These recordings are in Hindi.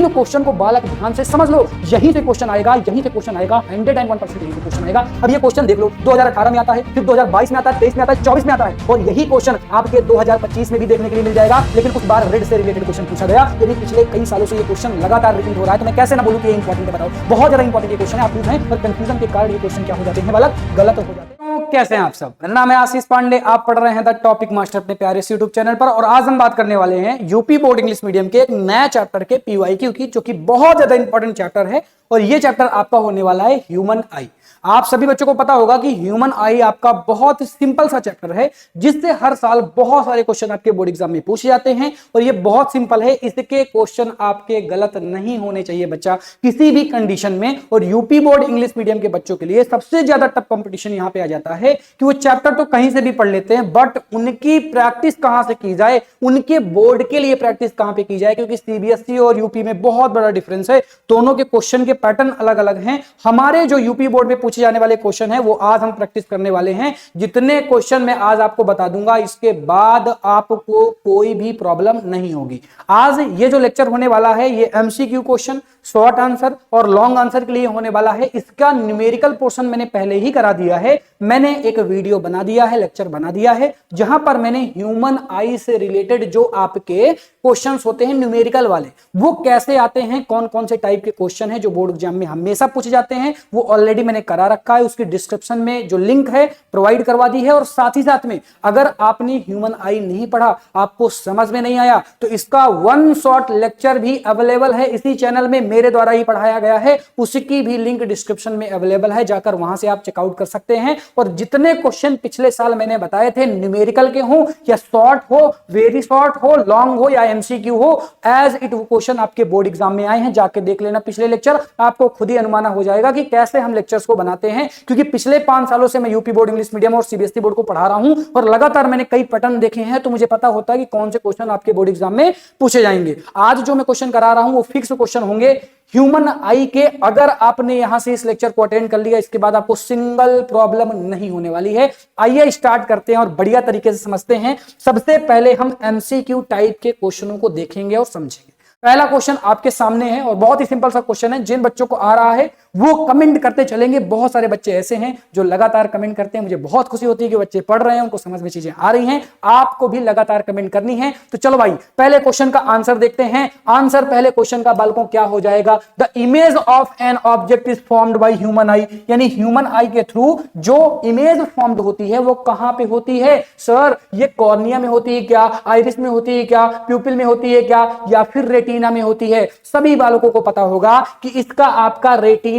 क्वेश्चन को बालक ध्यान से समझ लो, यहीं से क्वेश्चन आएगा, यहीं से क्वेश्चन आएगा, 101% यहीं से क्वेश्चन आएगा। अब ये क्वेश्चन देख लो, 2018 में आता है, फिर 2022 में आता है, 23 में आता है, 24 में आता है, और यही क्वेश्चन आपके 2025 में भी देखने के लिए मिल जाएगा। लेकिन उस बार रेड से रिलेटेड क्वेश्चन पूछा गया, यदि पिछले कई सालों से ये क्वेश्चन लगातार रिपीट हो रहा है तो मैं कैसे ना बोलूं कि ये इंपॉर्टेंट है। बताओ, बहुत ज्यादा इंपॉर्टेंट ये क्वेश्चन है। आप पूछें और कंफ्यूजन के कारण ये क्वेश्चन क्या हो जाते हैं, बालक गलत हो जाते हैं। कैसे हैं आप सब? मेरा नाम है आशीष पांडे, आप पढ़ रहे हैं द टॉपिक मास्टर अपने प्यारे से यूट्यूब चैनल पर। और आज हम बात करने वाले हैं यूपी बोर्ड इंग्लिश मीडियम के एक नया चैप्टर के पीवाईक्यू की, जो कि बहुत ज्यादा इंपॉर्टेंट चैप्टर है। और ये चैप्टर आपका होने वाला है ह्यूमन आई। आप सभी बच्चों को पता होगा कि ह्यूमन आई आपका बहुत सिंपल सा चैप्टर है, जिससे हर साल बहुत सारे क्वेश्चन आपके बोर्ड एग्जाम में पूछे जाते हैं। और ये बहुत सिंपल है, इसके क्वेश्चन आपके गलत नहीं होने चाहिए बच्चा, किसी भी कंडीशन में। और यूपी बोर्ड इंग्लिश मीडियम के बच्चों के लिए सबसे ज्यादा टफ कंपटीशन यहां पे आ जाता है कि वो चैप्टर तो कहीं से भी पढ़ लेते हैं, बट उनकी प्रैक्टिस कहां से की जाए, उनके बोर्ड के लिए प्रैक्टिस कहां पे की जाए, क्योंकि सीबीएसई और यूपी में बहुत बड़ा डिफरेंस है। दोनों के क्वेश्चन के पैटर्न अलग अलग हैं। हमारे जो यूपी बोर्ड में पूछे जाने वाले क्वेश्चन है वो आज हम प्रैक्टिस करने वाले हैं। जितने क्वेश्चन मैं आज आपको बता दूंगा, इसके बाद आपको कोई भी प्रॉब्लम नहीं होगी। आज ये जो लेक्चर होने वाला है, ये एमसीक्यू क्वेश्चन, शॉर्ट आंसर और लॉन्ग आंसर के लिए होने वाला है। इसका न्यूमेरिकल पोर्शन मैंने पहले ही करा दिया है। मैंने एक वीडियो बना दिया है, लेक्चर बना दिया है, जहां पर मैंने ह्यूमन आई से रिलेटेड जो आपके क्वेश्चंस होते हैं न्यूमेरिकल वाले, वो कैसे आते हैं, कौन कौन से टाइप के क्वेश्चन है जो बोर्ड एग्जाम में हमेशा पूछे जाते हैं, वो ऑलरेडी मैंने करा रखा है। उसकी डिस्क्रिप्शन में जो लिंक है प्रोवाइड करवा दी है। और साथ ही साथ में अगर आपने ह्यूमन आई नहीं पढ़ा, आपको समझ में नहीं आया, तो इसका वन शॉट लेक्चर भी अवेलेबल है इसी चैनल में, मेरे द्वारा ही पढ़ाया गया है। उसकी भी लिंक डिस्क्रिप्शन में अवेलेबल है, जाकर वहां से आप चेकआउट कर सकते हैं। और जितने क्वेश्चन पिछले साल मैंने बताए थे, न्यूमेरिकल के हो या शॉर्ट हो, वेरी शॉर्ट हो, लॉन्ग हो या एमसीक्यू हो, एज इट वो क्वेश्चन आपके बोर्ड एग्जाम में आए हैं, जाके देख लेना पिछले लेक्चर। आपको खुद ही अनुमान हो जाएगा कि कैसे हम लेक्चर्स को बनाते हैं, क्योंकि पिछले 5 सालों से मैं यूपी बोर्ड इंग्लिश मीडियम और सीबीएसई बोर्ड को पढ़ा रहा हूं और लगातार मैंने कई पैटर्न देखे हैं, तो मुझे पता होता है कि कौन से क्वेश्चन आपके बोर्ड एग्जाम में पूछे जाएंगे। आज जो मैं क्वेश्चन करा रहा हूं वो फिक्स क्वेश्चन होंगे ह्यूमन आई के। अगर आपने यहां से इस लेक्चर को अटेंड कर लिया, इसके बाद आपको सिंगल प्रॉब्लम नहीं होने वाली है। आइए स्टार्ट करते हैं और बढ़िया तरीके से समझते हैं। सबसे पहले हम एमसीक्यू टाइप के क्वेश्चनों को देखेंगे और समझेंगे। पहला क्वेश्चन आपके सामने है और बहुत ही सिंपल सा क्वेश्चन है। जिन बच्चों को आ रहा है वो कमेंट करते चलेंगे। बहुत सारे बच्चे ऐसे हैं जो लगातार कमेंट करते हैं, मुझे बहुत खुशी होती है कि बच्चे पढ़ रहे हैं, उनको समझ में चीजें आ रही हैं। आपको भी लगातार कमेंट करनी है। तो चलो भाई, पहले क्वेश्चन का आंसर देखते हैं। आंसर पहले क्वेश्चन का बालकों क्या हो जाएगा? The image of an object is formed by human आई, यानी ह्यूमन आई के थ्रू जो इमेज फॉर्म्ड होती है वो कहां पे होती है? सर, ये कॉर्निया में होती है क्या, आइरिस में होती है क्या, प्यूपिल में होती है क्या, या फिर रेटिना में होती है? सभी बालकों को पता होगा कि इसका आपका रेटिना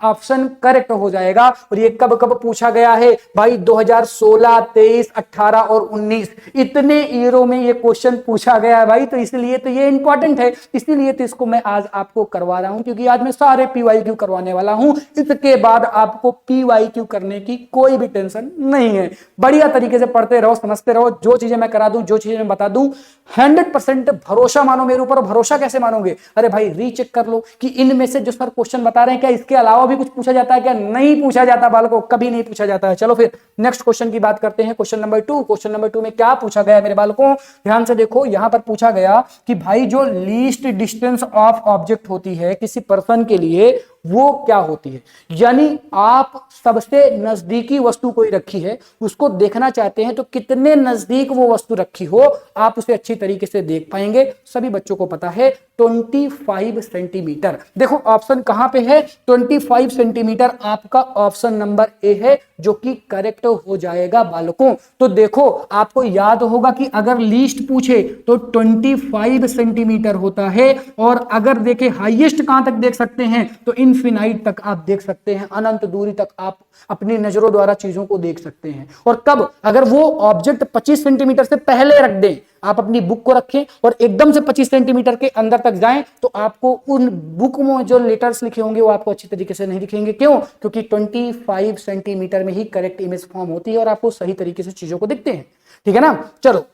ऑप्शन करेक्ट हो जाएगा। और ये कब कब पूछा गया है भाई? 2016, 23, 18 और 19, इतने ईयरों में ये क्वेश्चन पूछा गया है भाई। तो इसलिए तो ये इंपॉर्टेंट है, इसीलिए तो इसको मैं आज आपको करवा रहा हूं, क्योंकि आज मैं सारे पीवाईक्यू करवाने वाला हूं। इसके बाद आपको पीवाईक्यू करने की कोई भी टेंशन नहीं है। बढ़िया तरीके से पढ़ते रहो, समझते रहो। जो चीजें मैं करा दूं, जो चीजें मैं बता दूं, 100% भरोसा मानो मेरे ऊपर। भरोसा कैसे मानोगे? अरे भाई, रीचेक कर लो कि इनमें से जो सर क्वेश्चन बता रहे हैं, क्या इसके अलावा भी कुछ पूछा जाता है क्या? नहीं पूछा जाता बालकों, कभी नहीं पूछा जाता है। चलो फिर नेक्स्ट क्वेश्चन की बात करते हैं। Question number 2। क्वेश्चन नंबर 2 में क्या पूछा गया मेरे बालकों? ध्यान से देखो, यहां पर पूछा गया कि भाई जो लीस्ट डिस्टेंस ऑफ ऑब्जेक्ट होती है किसी पर्सन के लिए, वो क्या होती है? यानी आप सबसे नजदीकी वस्तु कोई रखी है, उसको देखना चाहते हैं, तो कितने नजदीक वो वस्तु रखी हो आप उसे अच्छी तरीके से देख पाएंगे। सभी बच्चों को पता है 25 सेंटीमीटर। देखो ऑप्शन कहां पे है? 25 सेंटीमीटर आपका ऑप्शन नंबर ए है, जो कि करेक्ट हो जाएगा बालकों। तो देखो, आपको याद होगा कि अगर लीस्ट पूछे तो 25 सेंटीमीटर होता है, और अगर देखे हाईएस्ट कहां तक देख सकते हैं, तो इनफिनाइट तक आप देख सकते हैं। अनंत दूरी तक आप अपनी नजरों द्वारा चीजों को देख सकते हैं। और कब? अगर वो ऑब्जेक्ट 25 सेंटीमीटर से पहले रख दें, आप अपनी बुक को रखें और एकदम से 25 सेंटीमीटर के अंदर तक जाएं, तो आपको उन बुक में जो लेटर्स लिखे होंगे वो आपको अच्छी तरीके से नहीं दिखेंगे। क्यों? क्योंकि 25 सेंटीमीटर में ही करेक्ट इमेज फॉर्म होती है और आपको सही तरीके से चीजों को दिखते हैं। ठीक है ना? चलो,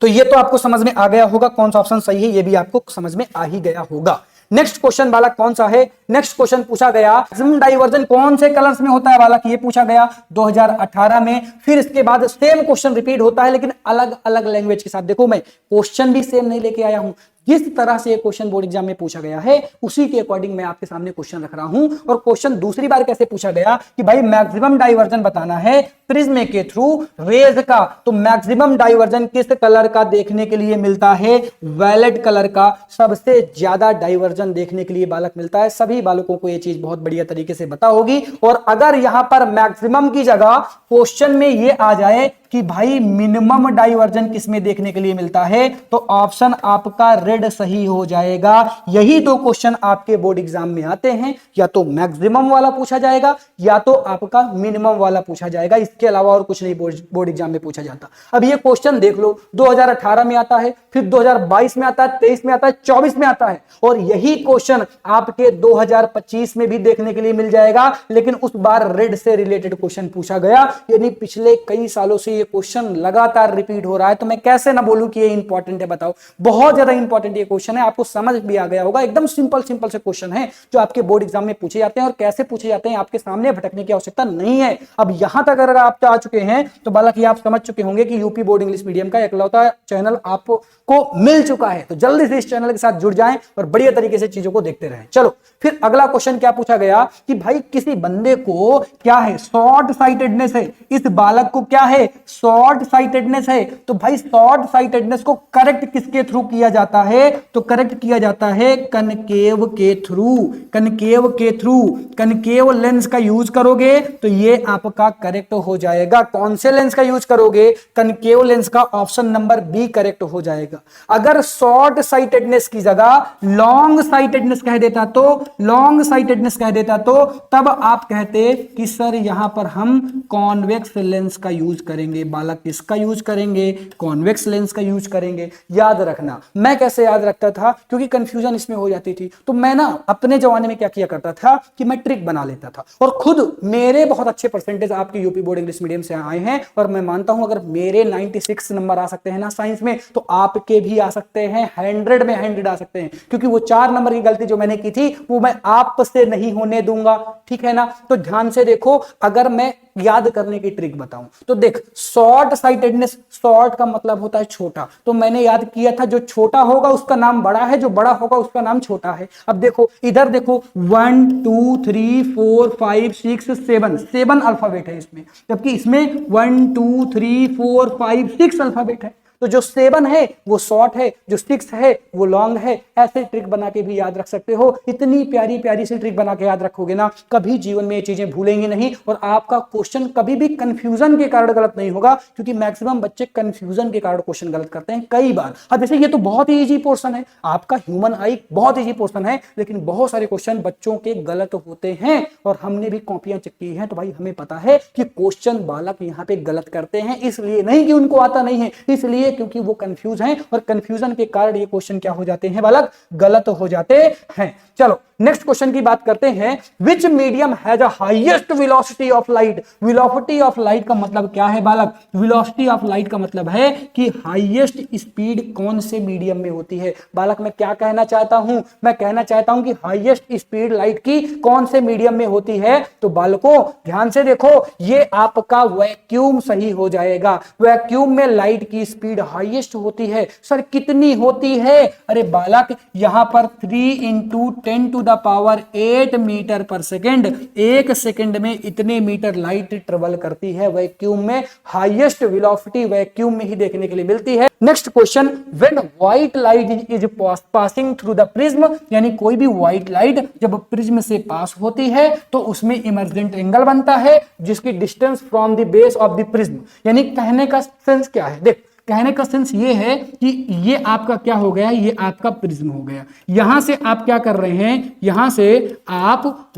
तो ये तो आपको समझ में आ गया होगा कौन सा ऑप्शन सही है, ये भी आपको समझ में आ ही गया होगा। नेक्स्ट क्वेश्चन बालक कौन सा है? नेक्स्ट क्वेश्चन पूछा गया मैक्सिमम डाइवर्जन कौन से कलर्स में होता है बालक? ये पूछा गया 2018 में। फिर इसके बाद सेम क्वेश्चन रिपीट होता है, लेकिन अलग अलग लैंग्वेज के साथ। देखो, मैं क्वेश्चन भी सेम नहीं लेके आया हूं, किस तरह से क्वेश्चन बोर्ड एग्जाम में पूछा गया है उसी के अकॉर्डिंग मैं आपके सामने क्वेश्चन रख रहा हूं। और क्वेश्चन दूसरी बार कैसे पूछा गया कि भाई मैक्सिमम डाइवर्जन बताना है प्रिज्म के थ्रू रेज का, तो मैक्सिमम डाइवर्जन किस कलर का देखने के लिए मिलता है? वायलेट कलर का सबसे ज्यादा डाइवर्जन देखने के लिए बालक मिलता है। सभी बालकों को यह चीज बहुत बढ़िया तरीके से पता होगी। और अगर यहां पर मैक्सिमम की जगह क्वेश्चन में यह आ जाए कि भाई मिनिमम डाइवर्जन किसमें देखने के लिए मिलता है, तो ऑप्शन आपका रेड सही हो जाएगा। यही दो क्वेश्चन आपके बोर्ड एग्जाम में आते हैं, या तो मैक्सिमम वाला पूछा जाएगा या तो आपका मिनिमम वाला पूछा जाएगा। इसके अलावा और कुछ नहीं बोर्ड एग्जाम में पूछा जाता। अब ये क्वेश्चन देख लो, 2018 में आता है, फिर 2022 में आता है, 23 में आता है, 24 में आता है, और यही क्वेश्चन आपके 2025 में भी देखने के लिए मिल जाएगा। लेकिन उस बार रेड से रिलेटेड क्वेश्चन पूछा गया, यानी पिछले कई सालों से ये क्वेश्चन लगातार रिपीट हो रहा है। तो मैं कैसे ना बोलूं कि ये इंपॉर्टेंट है, बताओ। बहुत ज्यादा इंपॉर्टेंट ये क्वेश्चन है, आपको समझ भी आ गया होगा। एकदम सिंपल सिंपल से क्वेश्चन है जो आपके बोर्ड एग्जाम में पूछे जाते हैं, और कैसे पूछे जाते हैं आपके सामने भटकने की आवश्यकता नहीं है। अब यहां तक अगर आप आ चुके हैं तो बालक आप समझ चुके होंगे कि यूपी बोर्ड इंग्लिश मीडियम का इकलौता चैनल आपको मिल चुका है। तो जल्दी से इस चैनल के साथ जुड़ जाएं और बढ़िया तरीके से चीजों को देखते रहें। चलो फिर अगला क्वेश्चन क्या पूछा गया कि भाई किसी बंदे को क्या है, शॉर्ट साइटेडनेस है। इस बालक को क्या है, शॉर्ट साइटेडनेस है। तो भाई शॉर्ट साइटेडनेस को करेक्ट किसके थ्रू किया जाता है, तो करेक्ट किया जाता है कनकेव के थ्रू। कनकेव के थ्रू, कनकेव लेंस का यूज करोगे तो ये आपका करेक्ट हो जाएगा। कौन से लेंस का यूज करोगे, कनकेव लेंस का, ऑप्शन नंबर बी करेक्ट हो जाएगा। अगर शॉर्ट साइटेडनेस की जगह लॉन्ग साइटेडनेस कह देता तो, लॉन्ग साइटेडनेस कह देता तो तब आप कहते कि सर यहां पर हम कॉन्वेक्स लेंस का यूज करेंगे। बालक किसका यूज करेंगे, कॉन्वेक्स लेंस का यूज करेंगे। याद रखना, मैं कैसे याद रखता था, क्योंकि कंफ्यूजन इसमें हो जाती थी। तो मैं ना अपने जमाने में क्या किया करता था कि मैं ट्रिक बना लेता था, और खुद मेरे बहुत अच्छे परसेंटेज आपके यूपी बोर्ड इंग्लिश मीडियम से आए हैं। और मैं मानता हूं अगर मेरे 96 नंबर आ सकते हैं ना साइंस में, तो आपके भी आ सकते हैं, 100 में 100 आ सकते हैं। क्योंकि वो 4 नंबर की गलती जो मैंने की थी वो मैं आपसे नहीं होने दूंगा, ठीक है ना। तो ध्यान से देखो, अगर मैं याद करने की ट्रिक बताऊं तो देख, शॉर्ट साइटेडनेस, शॉर्ट का मतलब होता है छोटा, तो मैंने याद किया था जो छोटा होगा उसका नाम बड़ा है, जो बड़ा होगा उसका नाम छोटा है। अब देखो इधर देखो, 1 2 3 4 5 6 7 अल्फाबेट है इसमें, जबकि इसमें 1 2 3 4 5 6 अल्फाबेट है। तो जो 7 है वो शॉर्ट है, जो 6 है वो लॉन्ग है। ऐसे ट्रिक बना के भी याद रख सकते हो। इतनी प्यारी प्यारी सी ट्रिक बना के याद रखोगे ना, कभी जीवन में ये चीजें भूलेंगे नहीं, और आपका क्वेश्चन कभी भी कंफ्यूजन के कारण गलत नहीं होगा। क्योंकि मैक्सिमम बच्चे कंफ्यूजन के कारण क्वेश्चन गलत करते हैं कई बार। अब जैसे ये तो बहुत ही इजी पोर्शन है, आपका ह्यूमन आई बहुत इजी पोर्शन है, लेकिन बहुत सारे क्वेश्चन बच्चों के गलत होते हैं, और हमने भी कॉपियां चेक की हैं। तो भाई हमें पता है कि क्वेश्चन बालक यहाँ पे गलत करते हैं, इसलिए नहीं कि उनको आता नहीं है, इसलिए क्योंकि वो कंफ्यूज हैं, और कंफ्यूजन के कारण ये क्वेश्चन क्या हो जाते हैं बालक, गलत हो जाते हैं। चलो नेक्स्ट क्वेश्चन की बात करते हैं। विच medium has a highest velocity of light. Velocity of light का मतलब क्या है बालक, वेलोसिटी ऑफ लाइट का मतलब है कि हाईएस्ट स्पीड कौन से मीडियम में होती है। बालक मैं क्या कहना चाहता हूं, मैं कहना चाहता हूं कि हाईएस्ट स्पीड लाइट की कौन से मीडियम में होती है। तो बालकों ध्यान से देखो, ये आपका वैक्यूम सही हो जाएगा। वैक्यूम में लाइट की स्पीड हाईएस्ट होती है। सर कितनी होती है, अरे बालक यहां पर 3 × 10⁸ मीटर पर सेकेंड, 1 सेकेंड में इतने मीटर लाइट ट्रेवल करती है वैक्यूम में। हाईएस्ट वेलोसिटी वैक्यूम में ही देखने के लिए मिलती है। Next question, when white light is passing through the prism, यानी कोई भी व्हाइट लाइट जब प्रिज्म से पास होती है तो उसमें इमर्जेंट एंगल बनता है जिसकी distance from the base of the prism. यानी कहने का सेंस क्या है, देख कहने का सेंस ये है कि ये आपका क्या हो गया, ये आपका प्रिज्म हो गया। यहां से आप क्या कर रहे हैं, यहां से आप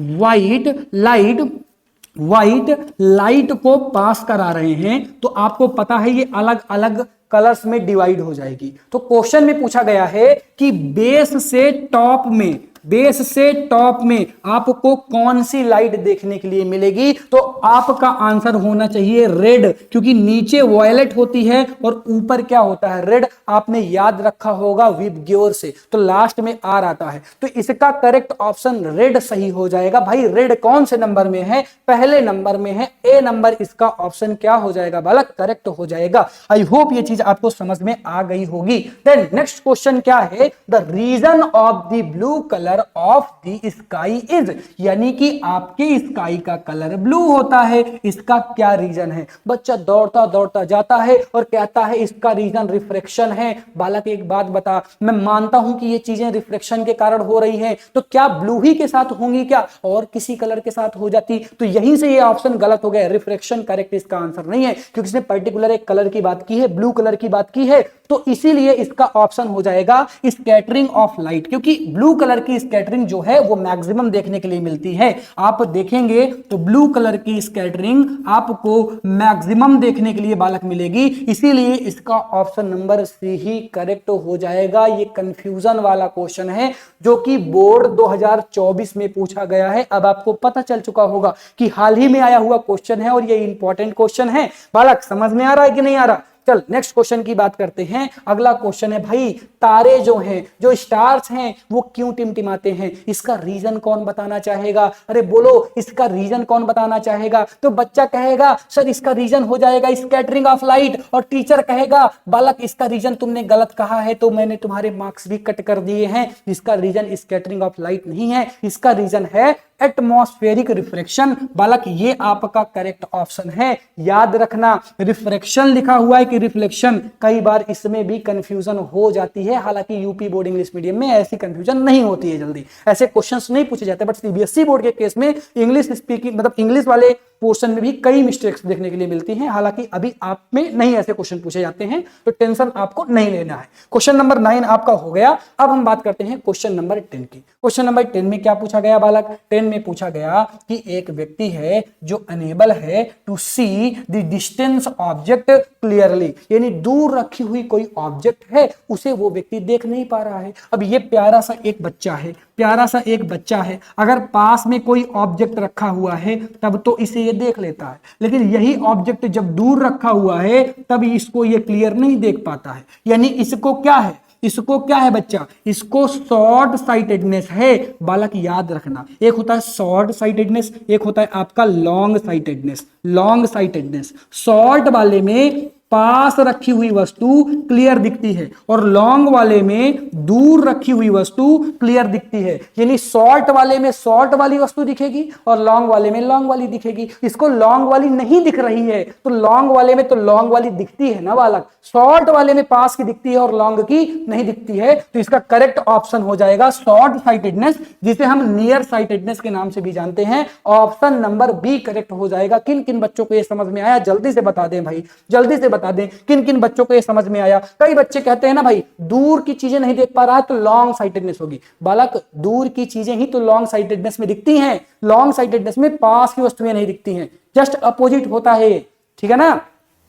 व्हाइट लाइट को पास करा रहे हैं, तो आपको पता है ये अलग अलग कलर्स में डिवाइड हो जाएगी। तो क्वेश्चन में पूछा गया है कि बेस से टॉप में बेस से टॉप में आपको कौन सी लाइट देखने के लिए मिलेगी? तो आपका आंसर होना चाहिए रेड, क्योंकि नीचे वॉयलेट होती है और ऊपर क्या होता है? रेड। आपने याद रखा होगा विबग्योर से, तो लास्ट में आर आता है, तो इसका करेक्ट ऑप्शन रेड सही हो जाएगा। भाई रेड कौन से नंबर में है? पहले नंबर में है, ए नंबर इसका ऑप्शन क्या हो जाएगा बालक? करेक्ट हो जाएगा। आई होप ये चीज आपको समझ में आ गई होगी। देन नेक्स्ट क्वेश्चन क्या है? The reason of the blue colour of the sky is, यानी कि आपके स्काई का कलर ब्लू होता है, इसका क्या रीजन है? बच्चा दौड़ता दौड़ता जाता है और कहता है इसका रीजन रिफ्रैक्शन है। बालक एक बात बता, मैं मानता हूं कि ये चीजें रिफ्लेक्शन के कारण हो रही हैं, तो क्या ब्लू ही के साथ होंगी क्या? और किसी कलर के साथ हो जाती? तो यहीं से ये ऑप्शन गलत हो गया, रिफ्लेक्शन करेक्ट इसका आंसर नहीं है, क्योंकि इसने पर्टिकुलर एक कलर की बात की है, ब्लू कलर की बात की है, तो इसीलिए इसका ऑप्शन हो जाएगा स्कैटरिंग ऑफ लाइट, क्योंकि ब्लू कलर की स्कैटरिंग जो है वो मैक्सिमम देखने के लिए मिलती है। आप देखेंगे तो ब्लू कलर की स्कैटरिंग आपको मैक्सिमम देखने के लिए बालक मिलेगी, इसीलिए इसका ऑप्शन नंबर सी ही करेक्ट हो जाएगा। ये कंफ्यूजन वाला क्वेश्चन है जो कि बोर्ड 2024 में पूछा गया है। अब आपको पता चल चुका होगा कि हाल ही में आया हुआ क्वेश्चन है और ये इंपॉर्टेंट क्वेश्चन है। बालक समझ में आ रहा है कि नहीं आ रहा? चल नेक्स्ट क्वेश्चन की बात करते हैं। अगला क्वेश्चन है भाई, तारे जो हैं, जो स्टार्स हैं, वो क्यों टिमटिमाते हैं? इसका रीजन कौन बताना चाहेगा? अरे बोलो, इसका रीजन कौन बताना चाहेगा? तो बच्चा कहेगा सर इसका रीजन हो जाएगा स्कैटरिंग ऑफ लाइट, और टीचर कहेगा बालक इसका रीजन तुमने गलत कहा है तो मैंने तुम्हारे मार्क्स भी कट कर दिए हैं। इसका रीजन स्कैटरिंग ऑफ लाइट नहीं है, इसका रीजन है एटमॉस्फेरिक रिफ्रैक्शन। बालक ये आपका करेक्ट ऑप्शन है। याद रखना, रिफ्रैक्शन लिखा हुआ है कि रिफ्लेक्शन, कई बार इसमें भी कंफ्यूजन हो जाती है। हालांकि यूपी बोर्ड इंग्लिश मीडियम में ऐसी कंफ्यूजन नहीं होती है, जल्दी ऐसे क्वेश्चंस नहीं पूछे जाते, बट सीबीएसई बोर्ड के केस में इंग्लिश स्पीकिंग मतलब इंग्लिश वाले पोर्शन में भी कई मिस्टेक्स देखने के लिए मिलती हैं। हालांकि अभी आप में नहीं ऐसे क्वेश्चन पूछे जाते हैं, तो टेंशन आपको नहीं लेना है। क्वेश्चन नंबर 9 आपका हो गया। अब हम बात करते हैं क्वेश्चन नंबर 10 की। क्वेश्चन नंबर 10 में क्या पूछा गया बालक? 10 में पूछा गया कि एक व्यक्ति है जो अनेबल है to see the distance object clearly, यानी दूर रखी हुई कोई ऑब्जेक्ट है, उसे वो व्यक्ति देख नहीं पा रहा है। अब ये प्यारा सा एक बच्चा है, प्यारा सा एक बच्चा है, अगर पास में कोई ऑब्जेक्ट रखा हुआ है तब तो इसे ये देख लेता है, लेकिन यही ऑब्जेक्ट जब दूर रखा हुआ है तब इसको ये क्लियर नहीं देख पाता है। यानी इसको क्या है? इसको क्या है बच्चा? इसको शॉर्ट साइटेडनेस है। बालक याद रखना, एक होता है शॉर्ट साइटेडनेस, एक होता है आपका long sightedness. Long sightedness, short वाले में पास रखी हुई वस्तु क्लियर दिखती है और लॉन्ग वाले में दूर रखी हुई वस्तु क्लियर दिखती है। यानी शॉर्ट वाले में शॉर्ट वाली वस्तु दिखेगी और लॉन्ग वाले में लॉन्ग वाली दिखेगी। इसको लॉन्ग वाली नहीं दिख रही है, तो लॉन्ग वाले में तो लॉन्ग वाली दिखती है ना बालक, शॉर्ट वाले में पास की दिखती है और लॉन्ग की नहीं दिखती है। तो इसका करेक्ट ऑप्शन हो जाएगा शॉर्ट साइटेडनेस, जिसे हम नियर साइटेडनेस के नाम से भी जानते हैं। ऑप्शन नंबर बी करेक्ट हो जाएगा। किन किन बच्चों को यह समझ में आया जल्दी से बता दें भाई, जल्दी से बता दें किन किन बच्चों को यह समझ में आया। कई बच्चे कहते हैं ना भाई दूर की चीजें नहीं देख पा रहा है तो लॉन्ग साइटेडनेस होगी। बालक दूर की चीजें ही तो लॉन्ग साइटेडनेस में दिखती हैं, लॉन्ग साइटेडनेस में पास की वस्तुएं नहीं दिखती हैं। जस्ट अपोजिट होता है ये, ठीक है ना,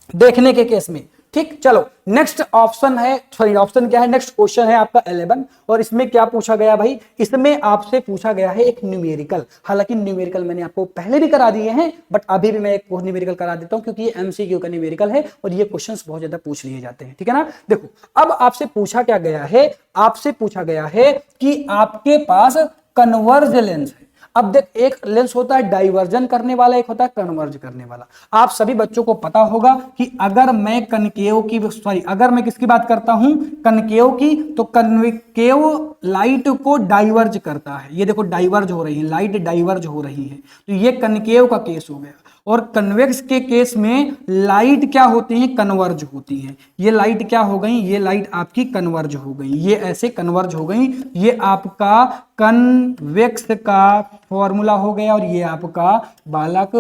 देखने के केस में। ठीक, चलो नेक्स्ट ऑप्शन है, सॉरी ऑप्शन क्या है, नेक्स्ट क्वेश्चन है आपका 11, और इसमें क्या पूछा गया भाई? इसमें आपसे पूछा गया है एक न्यूमेरिकल। हालांकि न्यूमेरिकल मैंने आपको पहले भी करा दिए हैं, बट अभी भी मैं एक न्यूमेरिकल करा देता हूं क्योंकि ये एमसीक्यू का न्यूमेरिकल है और ये क्वेश्चंस बहुत ज्यादा पूछ लिए जाते हैं, ठीक है ना। देखो अब आपसे पूछा क्या गया है? आपसे पूछा गया है कि आपके पास कन्वर्ज लेंस है। अब देख, एक लेंस होता है डाइवर्जन करने वाला, एक होता है कन्वर्ज करने वाला। आप सभी बच्चों को पता होगा कि अगर मैं कनकेव की, सॉरी अगर मैं किसकी बात करता हूं, कनकेव की, तो कनकेव लाइट को डाइवर्ज करता है। ये देखो डाइवर्ज हो रही है, लाइट डाइवर्ज हो रही है, तो ये कनकेव का केस हो गया। और कन्वेक्स के केस में लाइट क्या होती है? कन्वर्ज होती है। ये लाइट क्या हो गई? ये लाइट आपकी कन्वर्ज हो गई, ये ऐसे कन्वर्ज हो गई। ये आपका कन्वेक्स का फॉर्मूला हो गया और ये आपका बालक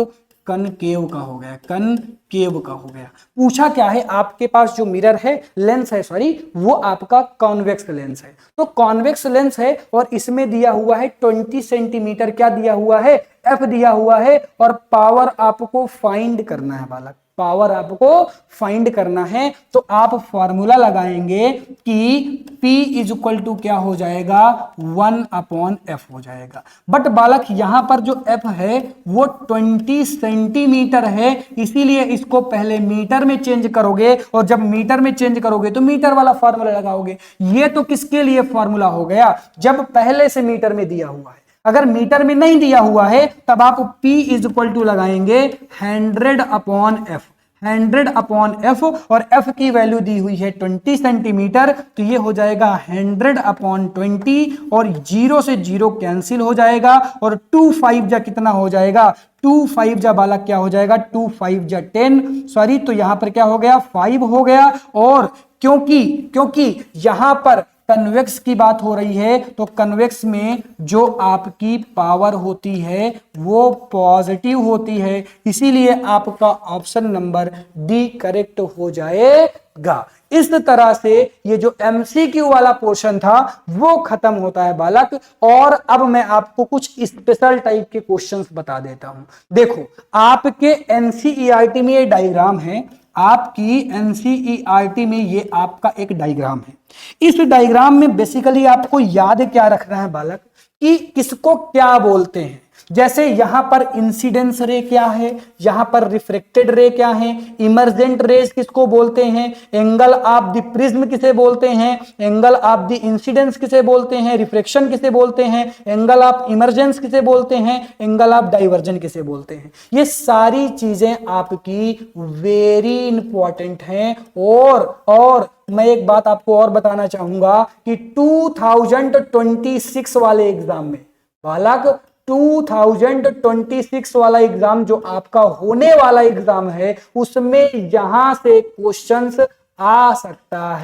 कनकेव का हो गया, कनकेव का हो गया। पूछा क्या है? आपके पास जो मिरर है, लेंस है सॉरी, वो आपका कॉन्वेक्स लेंस है। तो कॉन्वेक्स लेंस है और इसमें दिया हुआ है 20 सेंटीमीटर, क्या दिया हुआ है? एफ दिया हुआ है, और पावर आपको फाइंड करना है बालक। पावर आपको फाइंड करना है, तो आप फॉर्मूला लगाएंगे कि P इज इक्वल टू क्या हो जाएगा 1/f हो जाएगा। बट बालक यहां पर जो f है वो 20 सेंटीमीटर है, इसीलिए इसको पहले मीटर में चेंज करोगे, और जब मीटर में चेंज करोगे तो मीटर वाला फॉर्मूला लगाओगे। ये तो किसके लिए फॉर्मूला हो गया, जब पहले से मीटर में दिया हुआ है। अगर मीटर में नहीं दिया हुआ है तब आप P इज इक्वल टू लगाएंगे 100/f, 100/f, और f की वैल्यू दी हुई है 20 सेंटीमीटर, तो ये हो जाएगा 100/20, और 0 से 0 कैंसिल हो जाएगा, और 2 5 जा कितना हो जाएगा, 2 5 जा बालक क्या हो जाएगा, 2 5 जा 10, सॉरी, तो यहां पर क्या हो गया 5 हो गया। और क्योंकि यहां पर कन्वेक्स की बात हो रही है, तो कन्वेक्स में जो आपकी पावर होती है वो पॉजिटिव होती है, इसीलिए आपका ऑप्शन नंबर डी करेक्ट हो जाएगा। इस तरह से ये जो एमसीक्यू वाला पोर्शन था वो खत्म होता है बालक। और अब मैं आपको कुछ स्पेशल टाइप के क्वेश्चंस बता देता हूं। देखो, आपके एनसीईआरटी में ये डायग्राम है, आपकी एनसीईआरटी में ये आपका एक डायग्राम है। इस डायग्राम में बेसिकली आपको याद क्या रखना है बालक, कि किसको क्या बोलते हैं। जैसे यहां पर इंसिडेंस रे क्या है, यहां पर रिफ्रेक्टेड रे क्या है, इमर्जेंट रेज किसको बोलते हैं, एंगल ऑफ द प्रिज्म किसे बोलते हैं, एंगल ऑफ द इंसिडेंस किसे बोलते हैं, रिफ्रेक्शन किसे बोलते हैं, एंगल ऑफ इमर्जेंस किसे बोलते हैं, एंगल ऑफ डाइवर्जन किसे बोलते हैं। ये सारी चीजें आपकी वेरी इंपॉर्टेंट हैं। और मैं एक बात आपको और बताना चाहूंगा कि 2026 वाले एग्जाम में बालक, 2026 वाला एग्जाम जो आपका होने वाला एग्जाम है, उसमें यहां से क्वेश्चंस आ सकता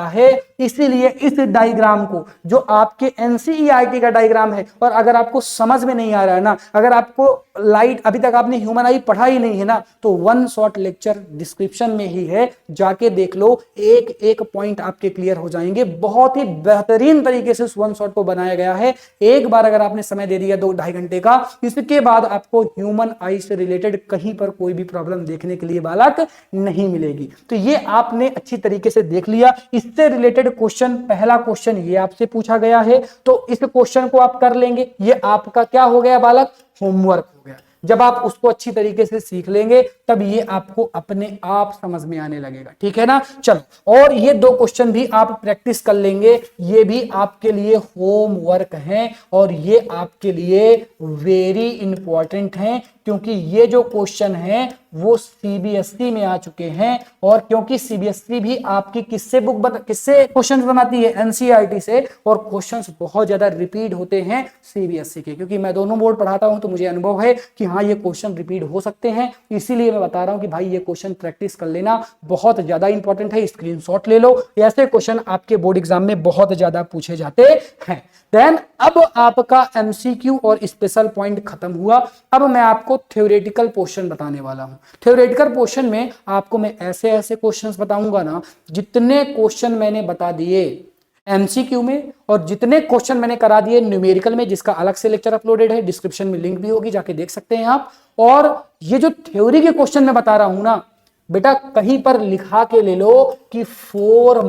है। इसीलिए इस डायग्राम को, जो आपके एनसीईआरटी का डायग्राम है, और अगर आपको समझ में नहीं आ रहा है ना, अगर आपको लाइट अभी तक आपने ह्यूमन आई पढ़ा ही नहीं है ना, तो वन शॉट लेक्चर डिस्क्रिप्शन में ही है, जाके देख लो, एक एक पॉइंट आपके क्लियर हो जाएंगे। बहुत ही बेहतरीन तरीके से उस वन शॉट को बनाया गया है। एक बार अगर आपने समय दे दिया 2-2.5 घंटे का, इसके बाद आपको ह्यूमन आई से रिलेटेड कहीं पर कोई भी प्रॉब्लम देखने के लिए बालक नहीं मिलेगी। तो ये आपने अच्छी तरीके से देख लिया। इससे रिलेटेड क्वेश्चन, पहला क्वेश्चन ये आपसे पूछा गया है, तो इस क्वेश्चन को आप कर लेंगे। ये आपका क्या हो गया बालक, होमवर्क हो गया। जब आप उसको अच्छी तरीके से सीख लेंगे तब ये आपको अपने आप समझ में आने लगेगा, ठीक है ना। चलो, और ये 2 क्वेश्चन भी आप प्रैक्टिस कर लेंगे, ये भी आपके लिए होमवर्क हैं, और ये आपके लिए वेरी इंपॉर्टेंट हैं, क्योंकि ये जो क्वेश्चन है वो सीबीएसई में आ चुके हैं। और क्योंकि सीबीएसई भी आपकी किससे क्वेश्चन बनाती है, एनसीईआरटी से, और क्वेश्चंस बहुत ज्यादा रिपीट होते हैं सीबीएसई के, क्योंकि मैं दोनों बोर्ड पढ़ाता हूं, तो मुझे अनुभव है कि हाँ ये क्वेश्चन रिपीट हो सकते हैं। इसीलिए मैं बता रहा हूं कि भाई ये क्वेश्चन प्रैक्टिस कर लेना, बहुत ज्यादा इंपॉर्टेंट है। स्क्रीनशॉट ले लो, ऐसे क्वेश्चन आपके बोर्ड एग्जाम में बहुत ज्यादा पूछे जाते हैं। देन अब आपका एमसीक्यू और स्पेशल पॉइंट खत्म हुआ। अब मैं आपको थ्योरेटिकल पोर्शन बताने वाला हूं। थ्योरेटिकल पोर्शन में आपको मैं ऐसे ऐसे क्वेश्चंस बताऊंगा ना, जितने क्वेश्चन मैंने बता दिए एमसीक्यू में, और जितने क्वेश्चन मैंने करा दिए न्यूमेरिकल में, जिसका अलग से लेक्चर अपलोडेड है, डिस्क्रिप्शन में लिंक भी होगी, जाके देख सकते हैं आप। और ये जो थ्योरी के क्वेश्चन मैं बता रहा हूं ना बेटा, कहीं पर लिखा के ले लो कि 4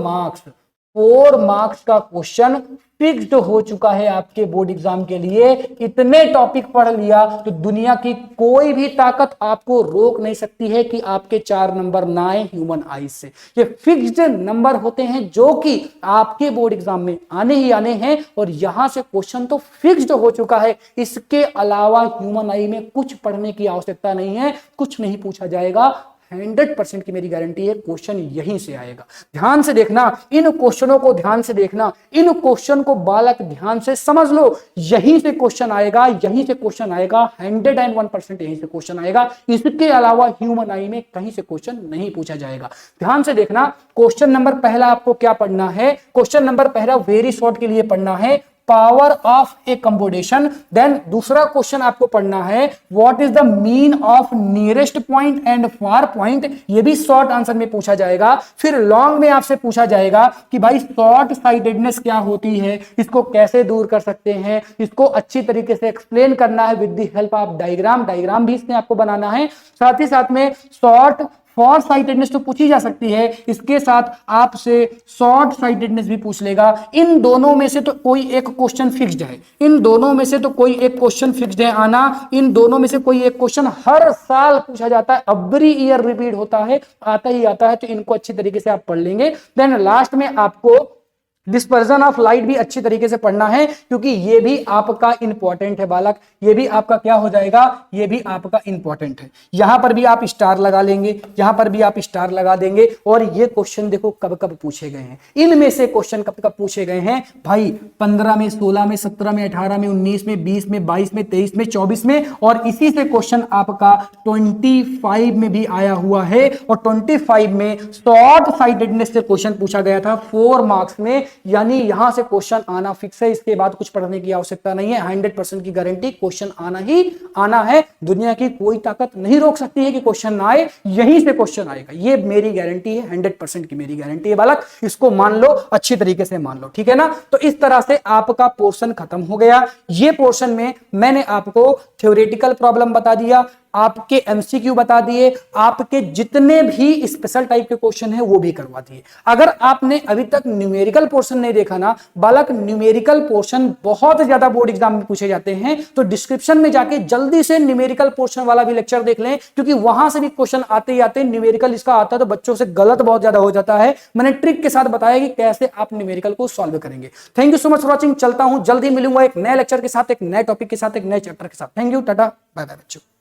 मार्क्स का क्वेश्चन फिक्स्ड हो चुका है आपके बोर्ड एग्जाम के लिए। इतने टॉपिक पढ़ लिया तो दुनिया की कोई भी ताकत आपको रोक नहीं सकती है कि आपके 4 नंबर ना आए ह्यूमन आईज से। ये फिक्स्ड नंबर होते हैं जो कि आपके बोर्ड एग्जाम में आने ही आने हैं, और यहां से क्वेश्चन तो फिक्स्ड हो चुका है। इसके अलावा ह्यूमन आई में कुछ पढ़ने की आवश्यकता नहीं है, कुछ नहीं पूछा जाएगा। 100% की मेरी गारंटी है, क्वेश्चन यहीं से आएगा। ध्यान से देखना, इन क्वेश्चनों को ध्यान से देखना, इन क्वेश्चन को बालक ध्यान से समझ लो। यहीं से क्वेश्चन आएगा, यहीं से क्वेश्चन आएगा, 101% यहीं से क्वेश्चन आएगा। इसके अलावा ह्यूमन आई में कहीं से क्वेश्चन नहीं पूछा जाएगा। ध्यान से देखना, क्वेश्चन नंबर पहला आपको क्या पढ़ना है। क्वेश्चन नंबर पहला वेरी शॉर्ट के लिए पढ़ना है, power of a composition. Then दूसरा क्वेश्चन आपको पढ़ना है what is the mean of nearest point and far point, ये भी शॉर्ट आंसर में पूछा जाएगा। फिर लॉन्ग में आपसे पूछा जाएगा कि भाई शॉर्ट साइटेडनेस क्या होती है, इसको कैसे दूर कर सकते हैं, इसको अच्छी तरीके से एक्सप्लेन करना है with the help of diagram, diagram भी इसमें आपको बनाना है। साथ ही साथ में शॉर्ट फॉर साइटेडनेस तो पूछी जा सकती है, इसके साथ आपसे शॉर्ट साइटेडनेस भी पूछ लेगा। इन दोनों में से तो कोई एक क्वेश्चन फिक्स्ड है, इन दोनों में से तो कोई एक क्वेश्चन फिक्स्ड है आना, इन दोनों में से कोई एक क्वेश्चन हर साल पूछा जाता है, एवरी ईयर रिपीट होता है, आता ही आता है। तो इनको अच्छी तरीके से आप पढ़ लेंगे। देन लास्ट में आपको डिस्पर्जन ऑफ लाइट भी अच्छी तरीके से पढ़ना है, क्योंकि ये भी आपका इंपॉर्टेंट है बालक, ये भी आपका क्या हो जाएगा, ये भी आपका इंपॉर्टेंट है। यहां पर भी आप स्टार लगा लेंगे, यहां पर भी आप स्टार लगा देंगे। और ये क्वेश्चन देखो कब कब पूछे गए हैं, इनमें से क्वेश्चन कब कब पूछे गए हैं भाई, 15 में, 16 में, 17 में, 18 में, 19 में, 20 में, 22 में, 23 में, 24 में, और इसी से क्वेश्चन आपका 25 में भी आया हुआ है। और 25 में शॉर्ट साइटेडनेस से क्वेश्चन पूछा गया था 4 मार्क्स में, यानी यहां से क्वेश्चन आना फिक्स है, इसके बाद कुछ पढ़ने की आवश्यकता नहीं है। 100% की गारंटी, क्वेश्चन आना ही आना है। दुनिया की कोई ताकत नहीं रोक सकती है कि क्वेश्चन ना आए, यहीं से क्वेश्चन आएगा, ये मेरी गारंटी है, 100% की मेरी गारंटी है बालक, इसको मान लो, अच्छी तरीके से मान लो, ठीक है ना। तो इस तरह से आपका पोर्शन खत्म हो गया। ये पोर्शन में मैंने आपको थ्योरेटिकल प्रॉब्लम बता दिया, आपके एमसीक्यू बता दिए, आपके जितने भी स्पेशल टाइप के क्वेश्चन हैं वो भी करवा दिए। अगर आपने अभी तक न्यूमेरिकल पोर्शन नहीं देखा ना बालक, न्यूमेरिकल पोर्शन बहुत ज्यादा बोर्ड एग्जाम में पूछे जाते हैं, तो डिस्क्रिप्शन में जाके जल्दी से न्यूमेरिकल पोर्शन वाला भी लेक्चर देख लें, क्योंकि वहां से भी क्वेश्चन आते ही आते न्यूमेरिकल इसका आता है तो बच्चों से गलत बहुत ज्यादा हो जाता है। मैंने ट्रिक के साथ बताया कि कैसे आप न्यूमेरिकल को सॉल्व करेंगे। Thank you so much for watching. चलता हूं, जल्दी मिलूंगा एक नए लेक्चर के साथ, एक नए टॉपिक के साथ, एक नए चैप्टर के साथ। Thank you, tata, bye bye बच्चों।